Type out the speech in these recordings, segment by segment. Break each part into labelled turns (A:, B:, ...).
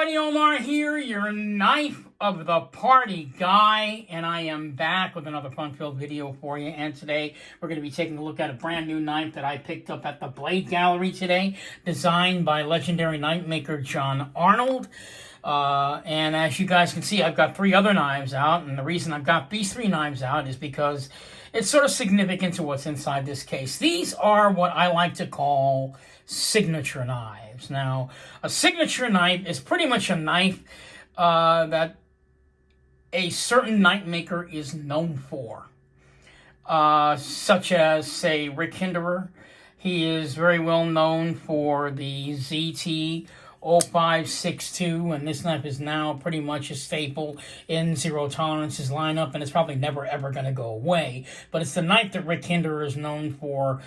A: everybody, Omar here, your knife of the party guy, and I am back with another fun-filled video for you. And today we're going to be taking a look at a brand new knife that I picked up at the Blade Gallery today, designed by legendary knife maker John Arnold. And as you guys can see, I've got three other knives out, and the reason I've got these three knives out is because it's sort of significant to what's inside this case. These are what I like to call signature knives. Now, a signature knife is pretty much a knife that a certain knife maker is known for, such as, say, Rick Hinderer. He is very well known for the ZT 0562, and this knife is now pretty much a staple in Zero Tolerance's lineup, and it's probably never ever going to go away. But it's the knife that Rick Hinderer is known for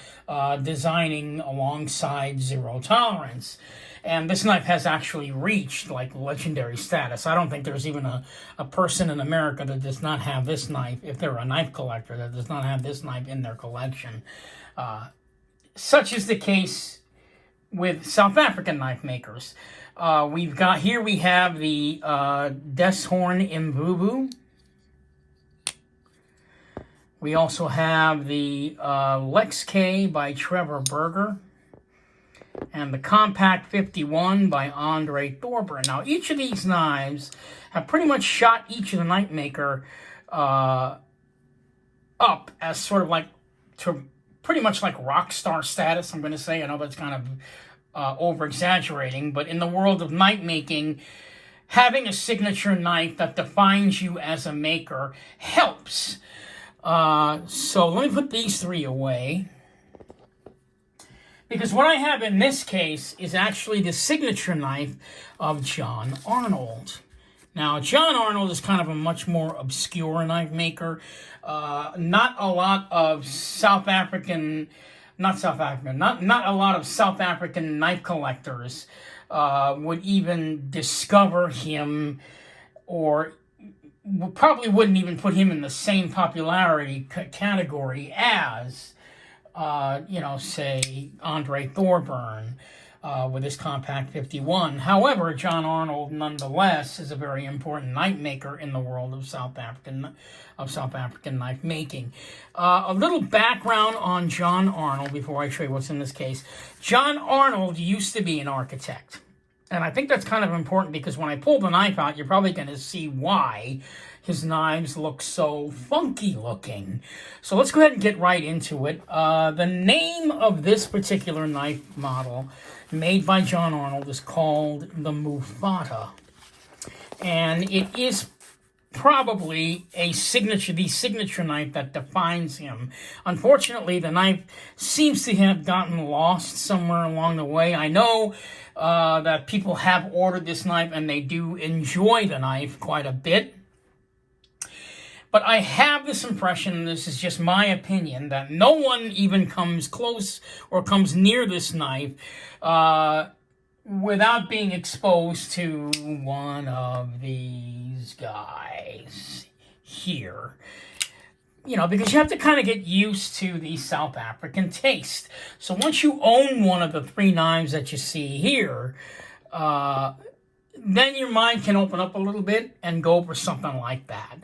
A: designing alongside Zero Tolerance. And this knife has actually reached like legendary status. I don't think there's even a person in America that does not have this knife, if they're a knife collector, that does not have this knife in their collection. Such is the case with South African knife makers. We have the Deshorn Imvubu. We also have the Lex K by Trevor Berger, and the Compact 51 by Andre Thorburn. Now, each of these knives have pretty much shot each of the knife maker up as sort of like to pretty much like rock star status, I'm going to say. I know that's kind of over-exaggerating, but in the world of knife making, having a signature knife that defines you as a maker helps. So let me put these three away, because what I have in this case is actually the signature knife of John Arnold. Now, John Arnold is kind of a much more obscure knife maker. Not a lot of South African knife collectors would even discover him, or probably wouldn't even put him in the same popularity category as, say, Andre Thorburn with his Compact 51. However, John Arnold, nonetheless, is a very important knife maker in the world of South African knife making. A little background on John Arnold before I show you what's in this case. John Arnold used to be an architect. And I think that's kind of important, because when I pull the knife out, you're probably going to see why his knives look so funky looking. So let's go ahead and get right into it. The name of this particular knife model made by John Arnold is called the Mufata. And it is probably the signature knife that defines him. Unfortunately, the knife seems to have gotten lost somewhere along the way. I know that people have ordered this knife, and they do enjoy the knife quite a bit. But I have this impression, this is just my opinion, that no one even comes close or comes near this knife without being exposed to one of these guys here. Because you have to kind of get used to the South African taste. So once you own one of the three knives that you see here, then your mind can open up a little bit and go for something like that.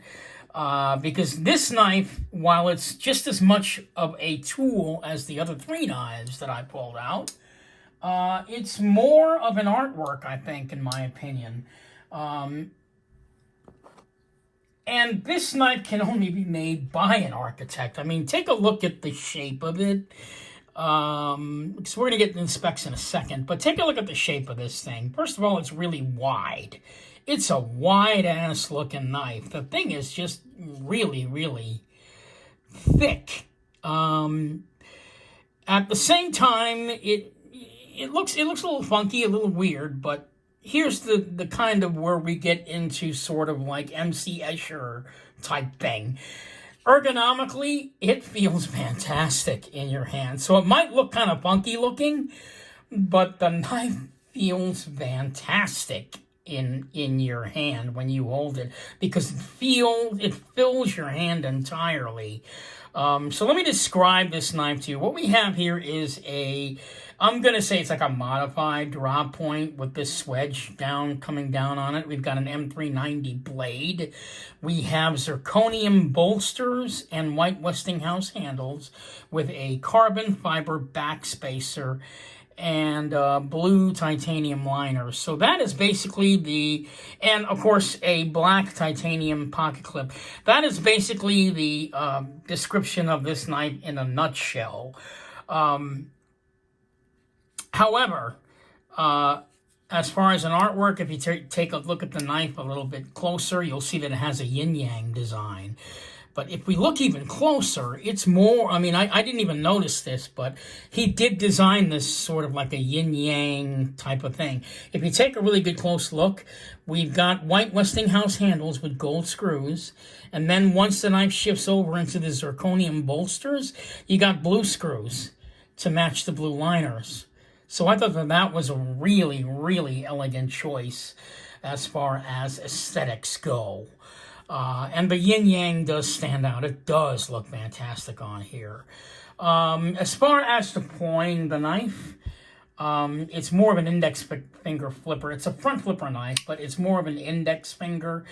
A: Because this knife, while it's just as much of a tool as the other three knives that I pulled out, it's more of an artwork, I think, in my opinion. And this knife can only be made by an architect. I mean, take a look at the shape of it. Because we're going to get the specs in a second. But take a look at the shape of this thing. First of all, it's really wide. It's a wide-ass looking knife. The thing is just really, really thick. At the same time, it looks a little funky, a little weird, but here's the kind of where we get into sort of like MC Escher type thing. Ergonomically, it feels fantastic in your hand. So it might look kind of funky looking, but the knife feels fantastic in your hand when you hold it, because it fills your hand entirely. So let me describe this knife to you. What we have here is a I'm going to say it's like a modified draw point with this swedge coming down on it. We've got an M390 blade. We have zirconium bolsters and white Westinghouse handles with a carbon fiber backspacer and blue titanium liners. So that is basically and of course a black titanium pocket clip. That is basically the description of this knife in a nutshell. However, as far as an artwork, if you take a look at the knife a little bit closer, you'll see that it has a yin-yang design. But if we look even closer, it's more, I mean, I didn't even notice this, but he did design this sort of like a yin-yang type of thing. If you take a really good close look, we've got white Westinghouse handles with gold screws. And then once the knife shifts over into the zirconium bolsters, you got blue screws to match the blue liners. So I thought that was a really, really elegant choice as far as aesthetics go. And the yin-yang does stand out. It does look fantastic on here. As far as the pointing the knife, it's more of an index finger flipper. It's a front flipper knife, but it's more of an index finger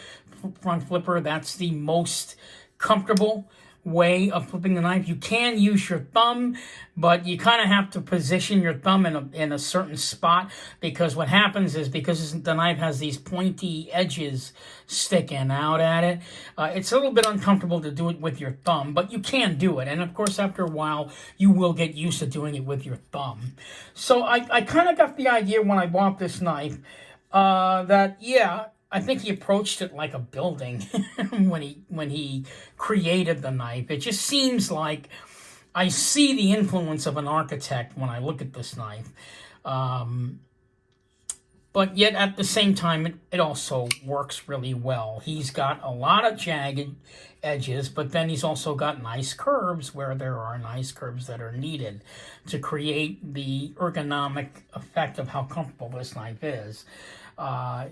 A: front flipper. That's the most comfortable way of flipping the knife. You can use your thumb, but you kind of have to position your thumb in a certain spot, because what happens is, because the knife has these pointy edges sticking out at it, it's a little bit uncomfortable to do it with your thumb, but you can do it. And of course, after a while, you will get used to doing it with your thumb. So I kind of got the idea when I bought this knife that, yeah, I think he approached it like a building when he created the knife. It just seems like I see the influence of an architect when I look at this knife. But yet at the same time, it also works really well. He's got a lot of jagged edges, but then he's also got nice curves where there are nice curves that are needed to create the ergonomic effect of how comfortable this knife is.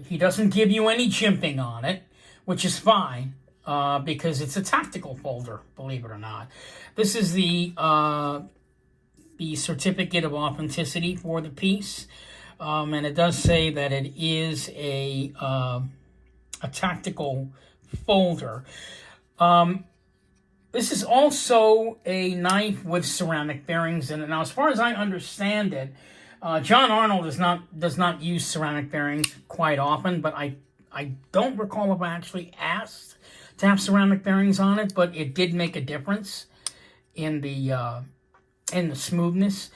A: He doesn't give you any jimping on it, which is fine, because it's a tactical folder, believe it or not. This is the certificate of authenticity for the piece, and it does say that it is a tactical folder. This is also a knife with ceramic bearings in it. Now, as far as I understand it, John Arnold does not use ceramic bearings quite often, but I don't recall if I actually asked to have ceramic bearings on it, but it did make a difference in the smoothness.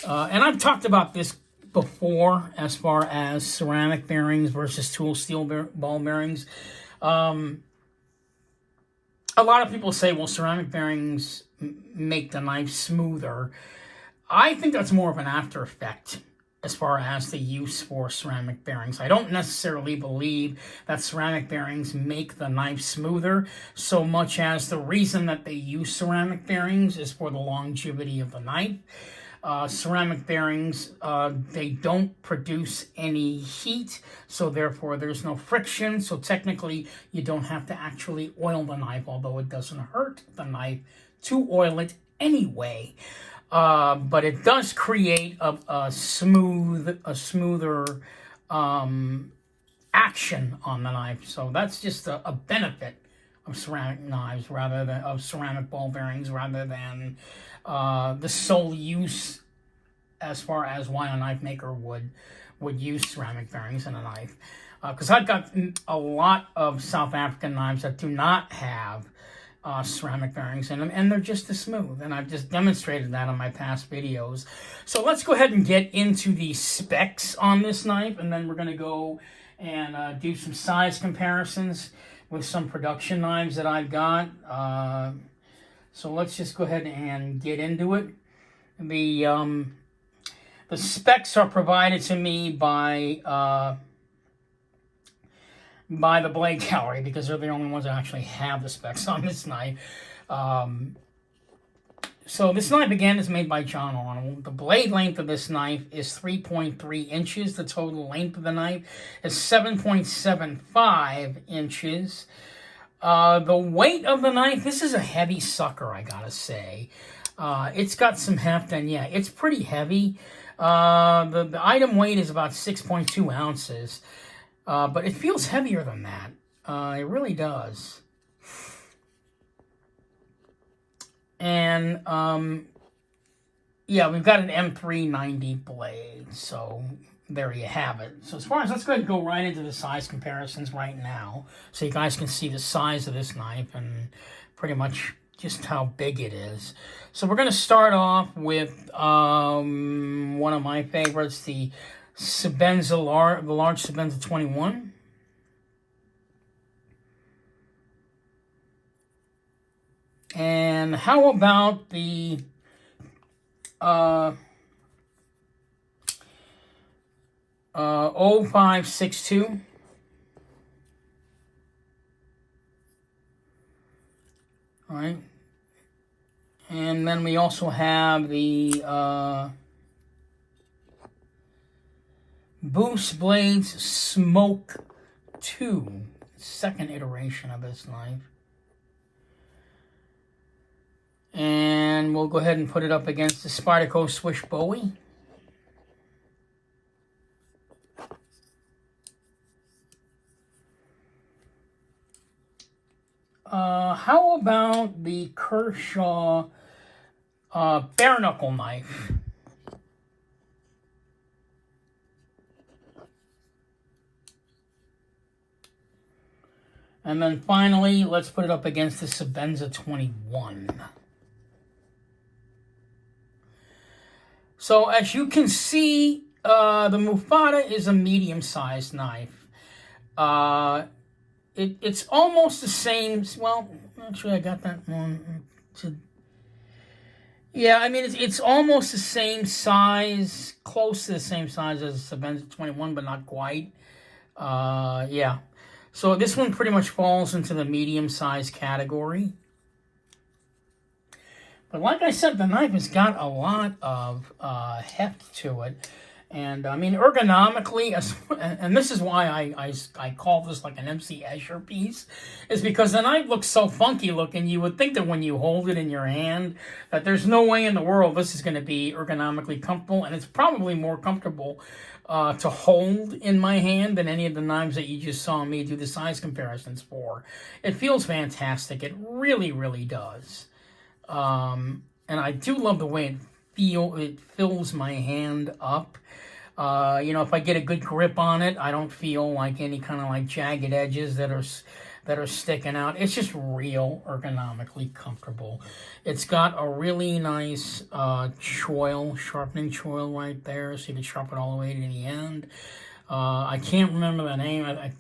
A: And I've talked about this before as far as ceramic bearings versus tool steel ball bearings. A lot of people say, well, ceramic bearings make the knife smoother. I think that's more of an after effect as far as the use for ceramic bearings. I don't necessarily believe that ceramic bearings make the knife smoother, so much as the reason that they use ceramic bearings is for the longevity of the knife. Ceramic bearings, they don't produce any heat, so therefore there's no friction, so technically you don't have to actually oil the knife, although it doesn't hurt the knife to oil it anyway. But it does create a smoother action on the knife. So that's just a benefit of ceramic knives of ceramic ball bearings, rather than the sole use as far as why a knife maker would use ceramic bearings in a knife. Because I've got a lot of South African knives that do not have ceramic bearings in them, and they're just as smooth, and I've just demonstrated that on my past videos. So let's go ahead and get into the specs on this knife, and then we're going to go and do some size comparisons with some production knives that I've got. So let's just go ahead and get into it. The specs are provided to me by the Blade Gallery, because they're the only ones that actually have the specs on this knife. So this knife, again, is made by John Arnold. The blade length of this knife is 3.3 inches. The total length of the knife is 7.75 inches. The weight of the knife, this is a heavy sucker, I gotta say. It's got some heft, and yeah, it's pretty heavy. The item weight is about 6.2 ounces, but it feels heavier than that. It really does. And, yeah, we've got an M390 blade, so there you have it. So as far as, let's go ahead and go right into the size comparisons right now, so you guys can see the size of this knife and pretty much just how big it is. So we're going to start off with one of my favorites, the Sebenza the large Sebenza 21. And how about the 0562? All right. And then we also have the Boost Blades Smoke 2, second iteration of this knife. And we'll go ahead and put it up against the Spyderco Swish Bowie. How about the Kershaw bare knuckle knife? And then finally, let's put it up against the Sebenza 21. So as you can see, the Mufata is a medium-sized knife. It's almost the same. Well, actually, I got that one. Yeah, I mean, it's almost the same size, close to the same size as the Sebenza 21, but not quite. Yeah. So this one pretty much falls into the medium-sized category. But like I said, the knife has got a lot of heft to it. And, I mean, ergonomically, and this is why I call this like an MC Escher piece, is because the knife looks so funky looking, you would think that when you hold it in your hand, that there's no way in the world this is going to be ergonomically comfortable, and it's probably more comfortable to hold in my hand than any of the knives that you just saw me do the size comparisons for. It feels fantastic. It really, really does. And I do love the way it fills my hand up. You know, if I get a good grip on it, I don't feel like any kind of like jagged edges that are sticking out. It's just real ergonomically comfortable. It's got a really nice sharpening choil right there, so you can sharpen all the way to the end. I can't remember the name. I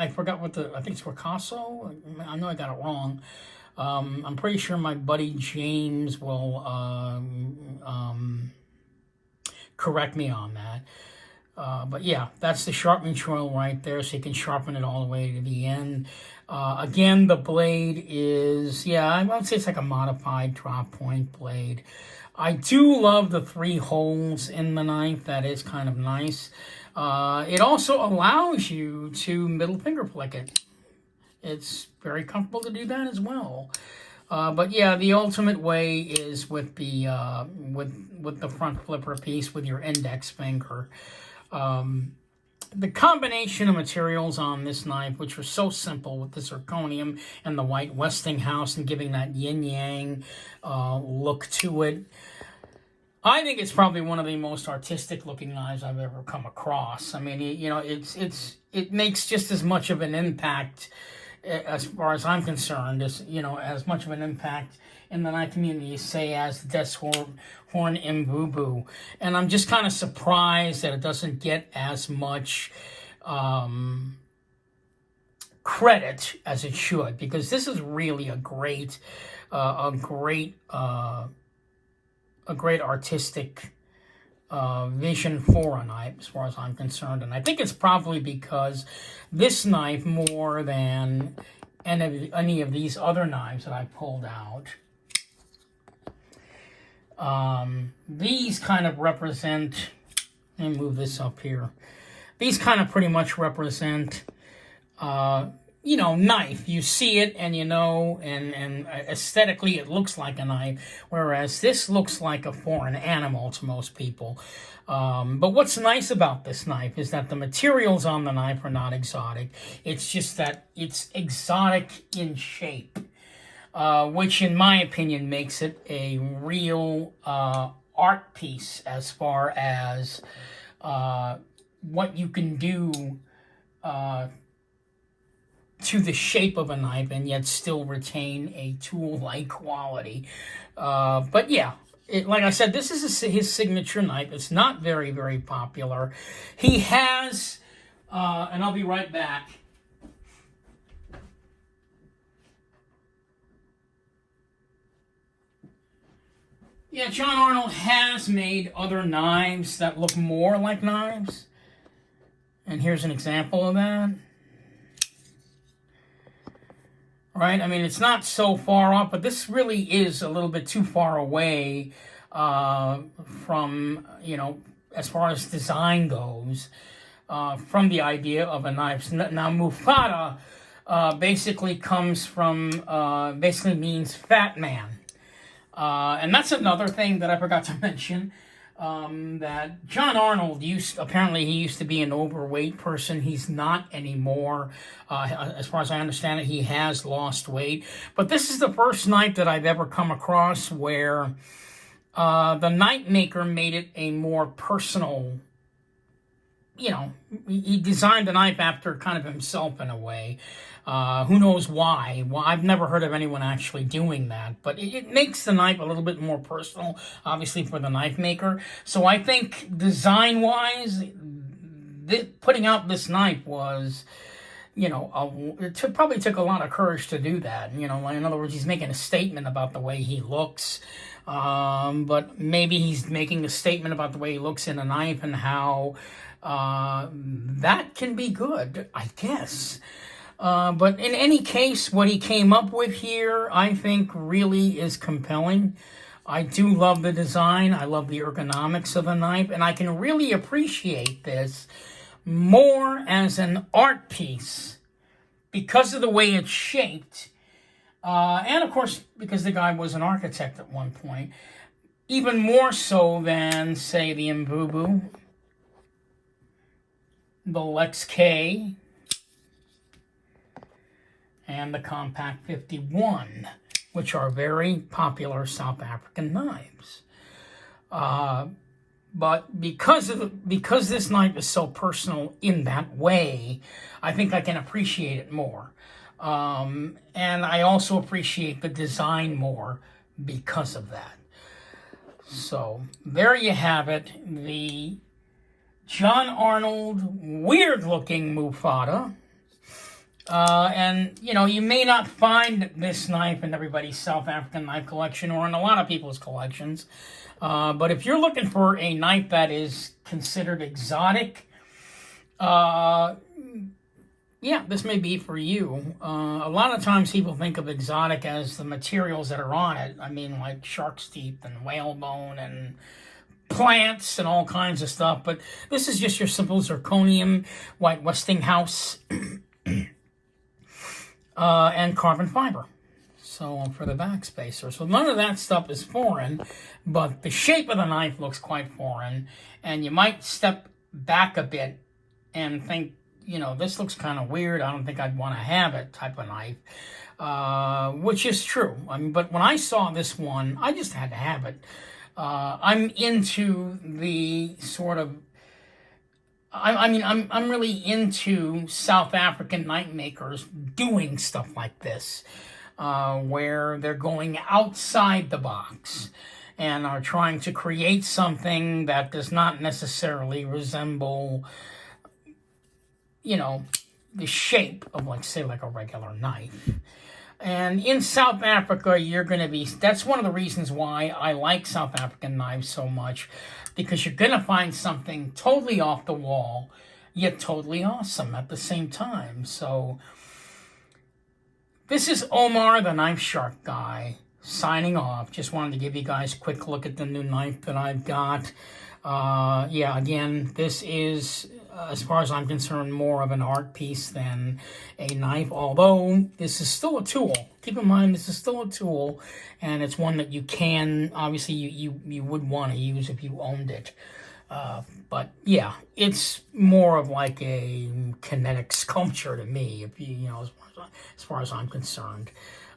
A: forgot what I think it's Ricasso. I know I got it wrong. I'm pretty sure my buddy James will correct me on that. But yeah, that's the sharpening choil right there, so you can sharpen it all the way to the end. Again, the blade is, yeah, I would say it's like a modified drop point blade. I do love the 3 holes in the knife. That is kind of nice. It also allows you to middle finger flick it. It's very comfortable to do that as well. But yeah, the ultimate way is with the with the front flipper piece with your index finger. The combination of materials on this knife, which are so simple with the zirconium and the white Westinghouse and giving that yin-yang look to it, I think it's probably one of the most artistic looking knives I've ever come across. I mean, you know, it makes just as much of an impact, as far as I'm concerned, as, you know, as much of an impact in the knife community, say, as the Death's Horn Imbubu. And I'm just kind of surprised that it doesn't get as much credit as it should, because this is really a great artistic vision for a knife, as far as I'm concerned. And I think it's probably because this knife, more than any of these other knives that I pulled out, these kind of represent, let me move this up here, these kind of pretty much represent you know, knife. You see it and you know, and aesthetically it looks like a knife, whereas this looks like a foreign animal to most people. But what's nice about this knife is that the materials on the knife are not exotic. It's just that it's exotic in shape, which in my opinion makes it a real art piece as far as what you can do to the shape of a knife and yet still retain a tool-like quality. But yeah, like I said, this is his signature knife. It's not very, very popular. He has, and I'll be right back. Yeah, John Arnold has made other knives that look more like knives. And here's an example of that. Right? I mean, it's not so far off, but this really is a little bit too far away from, you know, as far as design goes, from the idea of a knife. Now, Mufata basically comes from, basically means fat man. And that's another thing that I forgot to mention. That John Arnold apparently he used to be an overweight person. He's not anymore. As far as I understand it, he has lost weight. But this is the first knife that I've ever come across where the knife maker made it a more personal, you know, he designed the knife after kind of himself in a way. Who knows why? Well, I've never heard of anyone actually doing that, but it makes the knife a little bit more personal, obviously, for the knife maker. So I think design-wise, putting out this knife was, you know, it probably took a lot of courage to do that. You know, in other words, he's making a statement about the way he looks, but maybe he's making a statement about the way he looks in a knife and how that can be good, I guess. But in any case, what he came up with here, I think, really is compelling. I do love the design. I love the ergonomics of the knife, and I can really appreciate this more as an art piece because of the way it's shaped, and of course, because the guy was an architect at one point, even more so than, say, the Mbubu, the Lex K, and the Compact 51, which are very popular South African knives. But because this knife is so personal in that way, I think I can appreciate it more. And I also appreciate the design more because of that. So there you have it, the John Arnold weird-looking Mufata. And, you know, you may not find this knife in everybody's South African knife collection or in a lot of people's collections. But if you're looking for a knife that is considered exotic, yeah, this may be for you. A lot of times people think of exotic as the materials that are on it. I mean, like shark's teeth and whalebone and plants and all kinds of stuff. But this is just your simple zirconium, white Westinghouse, and carbon fiber. So for the backspacer. So none of that stuff is foreign, but the shape of the knife looks quite foreign. And you might step back a bit and think, you know, this looks kind of weird. I don't think I'd want to have it type of knife, which is true. I mean, but when I saw this one, I just had to have it. I'm into the sort of, I'm really into South African knife makers doing stuff like this, where they're going outside the box and are trying to create something that does not necessarily resemble, you know, the shape of, like, say, like a regular knife. And in South Africa, that's one of the reasons why I like South African knives so much, because you're going to find something totally off the wall, yet totally awesome at the same time. So this is Omar, the Knife Shark guy, signing off. Just wanted to give you guys a quick look at the new knife that I've got. Yeah, again, this is as far as I'm concerned, more of an art piece than a knife, although this is still a tool. Keep in mind, this is still a tool, and it's one that you can, obviously, you would want to use if you owned it. But yeah, it's more of like a kinetic sculpture to me, if you know, as far as I'm concerned.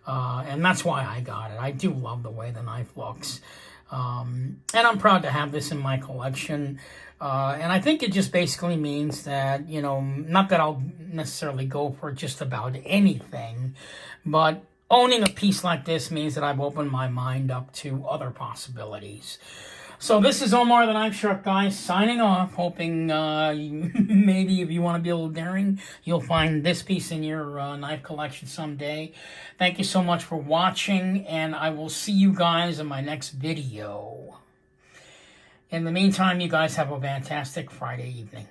A: And that's why I got it. I do love the way the knife looks. And I'm proud to have this in my collection. And I think it just basically means that, you know, not that I'll necessarily go for just about anything, but owning a piece like this means that I've opened my mind up to other possibilities. So this is Omar the Knife Shark, guys, signing off, hoping maybe if you want to be a little daring, you'll find this piece in your knife collection someday. Thank you so much for watching, and I will see you guys in my next video. In the meantime, you guys have a fantastic Friday evening.